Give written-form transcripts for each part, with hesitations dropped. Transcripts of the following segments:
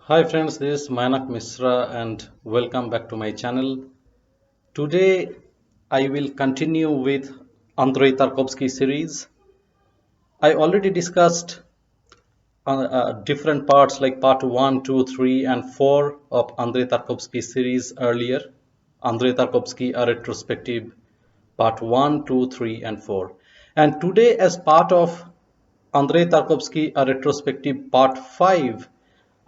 Hi friends, this is Mainak Misra and welcome back to my channel. Today I will continue with Andrei Tarkovsky series. I already discussed different parts like part 1, 2, 3 and 4 of Andrei Tarkovsky series earlier. Andrei Tarkovsky a retrospective part 1, 2, 3 and 4. And today as part of Andrei Tarkovsky a retrospective part 5,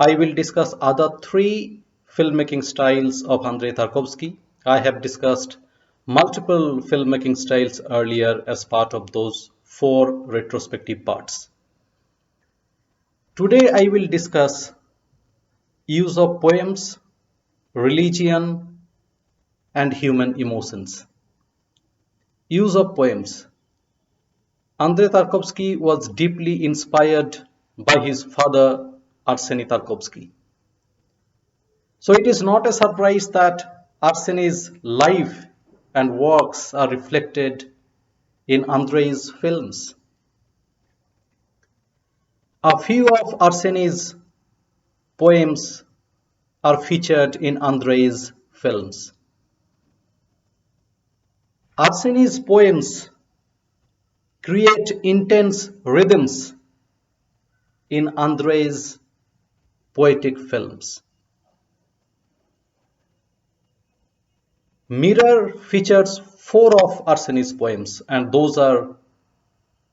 I will discuss other three filmmaking styles of Andrei Tarkovsky. I have discussed multiple filmmaking styles earlier as part of those four retrospective parts. Today I will discuss use of poems, religion, and human emotions. Use of poems. Andrei Tarkovsky was deeply inspired by his father Arseny Tarkovsky. So it is not a surprise that Arseny's life and works are reflected in Andrei's films. A few of Arseny's poems are featured in Andrei's films. Arseny's poems create intense rhythms in Andrei's poetic films. Mirror features four of Arseny's poems, and those are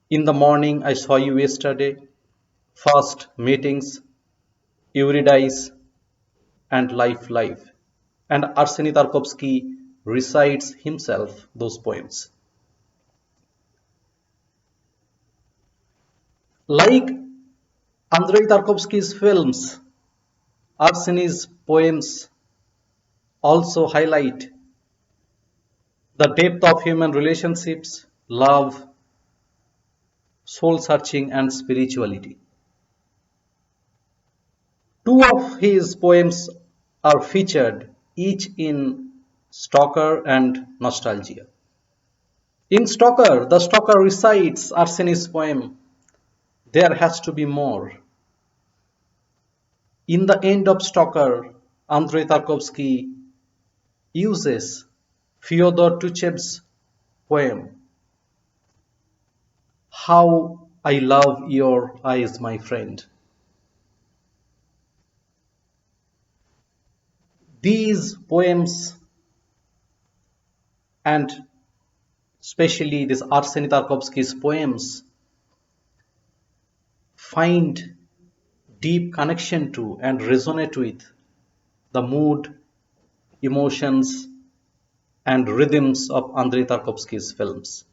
In the Morning I Saw You Yesterday, First Meetings, Eurydice, and Life. And Arseny Tarkovsky recites himself those poems. Like Andrei Tarkovsky's films, Arseny's poems also highlight the depth of human relationships, love, soul searching, and spirituality. Two of his poems are featured, each in Stalker and Nostalgia. In Stalker, the stalker recites Arseny's poem, There Has to Be More. In the end of Stalker, Andrei Tarkovsky uses Fyodor Tuchev's poem, How I Love Your Eyes, My Friend. These poems, and especially this Arseny Tarkovsky's poems, find deep connection to and resonate with the mood, emotions, and rhythms of Andrei Tarkovsky's films.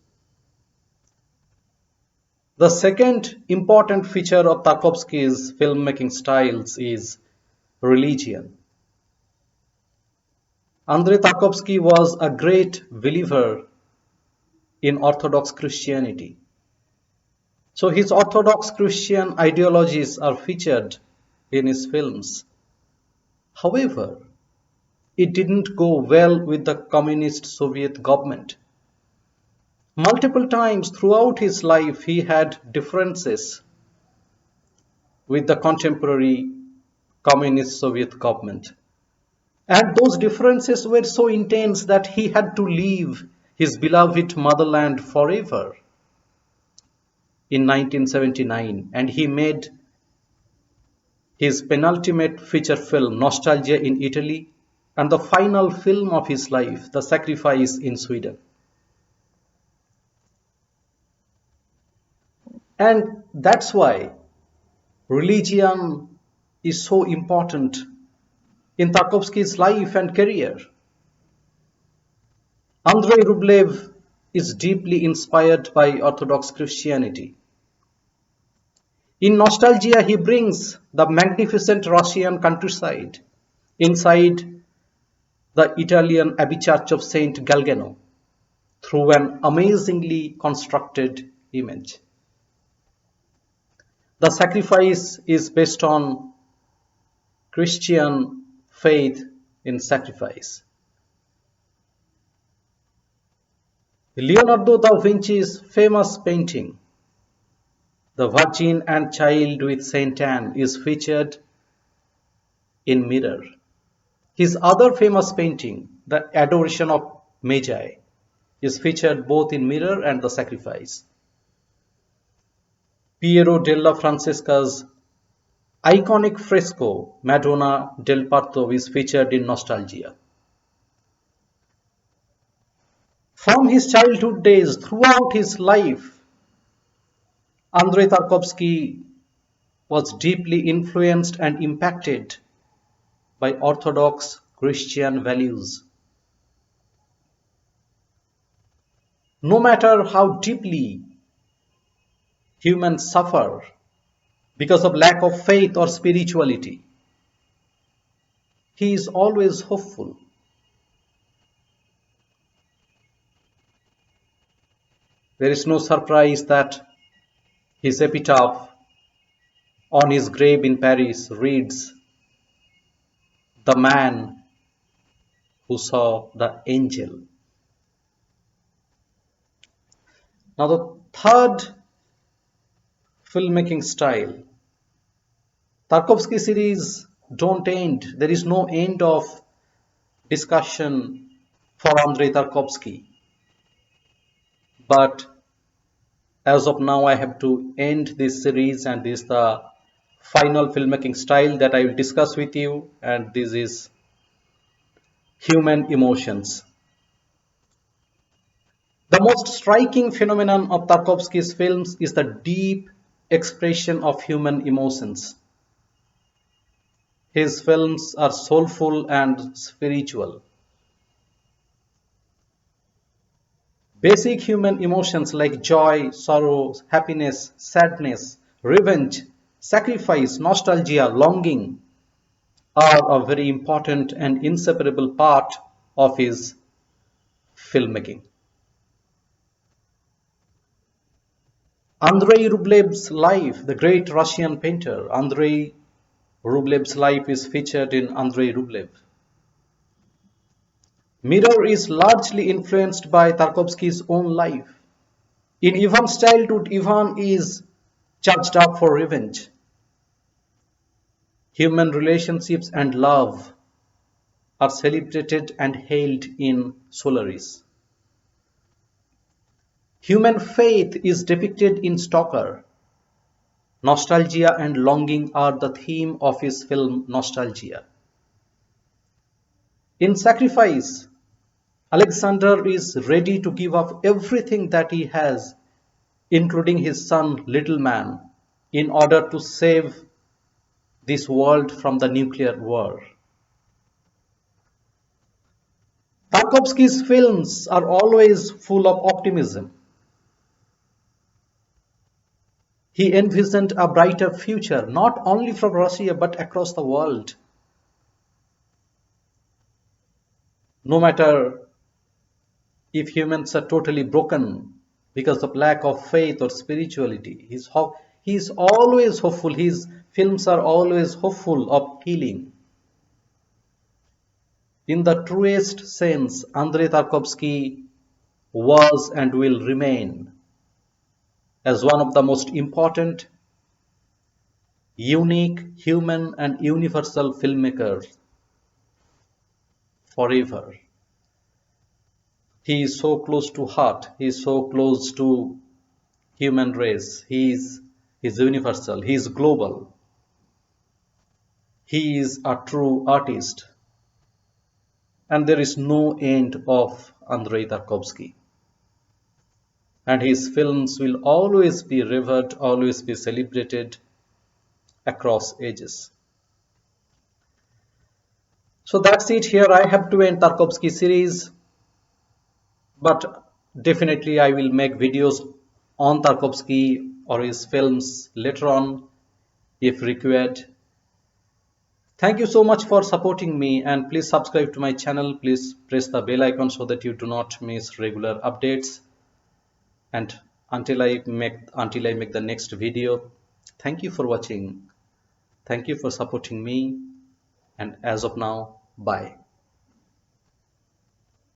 The second important feature of Tarkovsky's filmmaking styles is religion. Andrei Tarkovsky was a great believer in Orthodox Christianity. So his Orthodox Christian ideologies are featured in his films. However, it didn't go well with the communist Soviet government. Multiple times throughout his life, he had differences with the contemporary communist Soviet government. And those differences were so intense that he had to leave his beloved motherland forever in 1979, and he made his penultimate feature film, Nostalgia, in Italy, and the final film of his life, The Sacrifice, in Sweden. And that's why religion is so important in Tarkovsky's life and career. Andrei Rublev is deeply inspired by Orthodox Christianity. In Nostalgia, he brings the magnificent Russian countryside inside the Italian Abbey Church of Saint Galgano through an amazingly constructed image. The Sacrifice is based on Christian faith in sacrifice. Leonardo da Vinci's famous painting, The Virgin and Child with Saint Anne, is featured in mirror. His other famous painting, The Adoration of Magi, is featured both in mirror and the sacrifice. Piero della Francesca's iconic fresco Madonna del Parto is featured in Nostalgia. From his childhood days throughout his life, Andrei Tarkovsky was deeply influenced and impacted by Orthodox Christian values. No matter how deeply humans suffer because of lack of faith or spirituality, he is always hopeful. There is no surprise that his epitaph on his grave in Paris reads, "The man who saw the angel." Now, the third filmmaking style, Tarkovsky series don't end. There is no end of discussion for Andrei Tarkovsky. But as of now, I have to end this series, and this is the final filmmaking style that I will discuss with you, and this is human emotions. The most striking phenomenon of Tarkovsky's films is the deep expression of human emotions. His films are soulful and spiritual. Basic human emotions like joy, sorrow, happiness, sadness, revenge, sacrifice, nostalgia, longing are a very important and inseparable part of his filmmaking. Andrei Rublev's life, the great Russian painter, Andrei Rublev's life is featured in Andrei Rublev. Mirror is largely influenced by Tarkovsky's own life. In Ivan's childhood, Ivan is charged up for revenge. Human relationships and love are celebrated and hailed in Solaris. Human faith is depicted in Stalker. Nostalgia and longing are the theme of his film Nostalgia. In Sacrifice, Alexander is ready to give up everything that he has, including his son Little Man, in order to save this world from the nuclear war. Tarkovsky's films are always full of optimism. He envisioned a brighter future, not only for Russia but across the world. No matter if humans are totally broken because of lack of faith or spirituality, he is always hopeful. His films are always hopeful of healing. In the truest sense, Andrei Tarkovsky was and will remain as one of the most important, unique, human and universal filmmakers forever. He is so close to heart, he is so close to human race, he is universal, he is global. He is a true artist, and there is no end of Andrei Tarkovsky. And his films will always be revered, always be celebrated across ages. So that's it. Here I have to end Tarkovsky series, but definitely I will make videos on Tarkovsky or his films later on if required. Thank you so much for supporting me, and please subscribe to my channel. Please press the bell icon so that you do not miss regular updates. And until I make the next video, thank you for watching. Thank you for supporting me. And as of now, bye.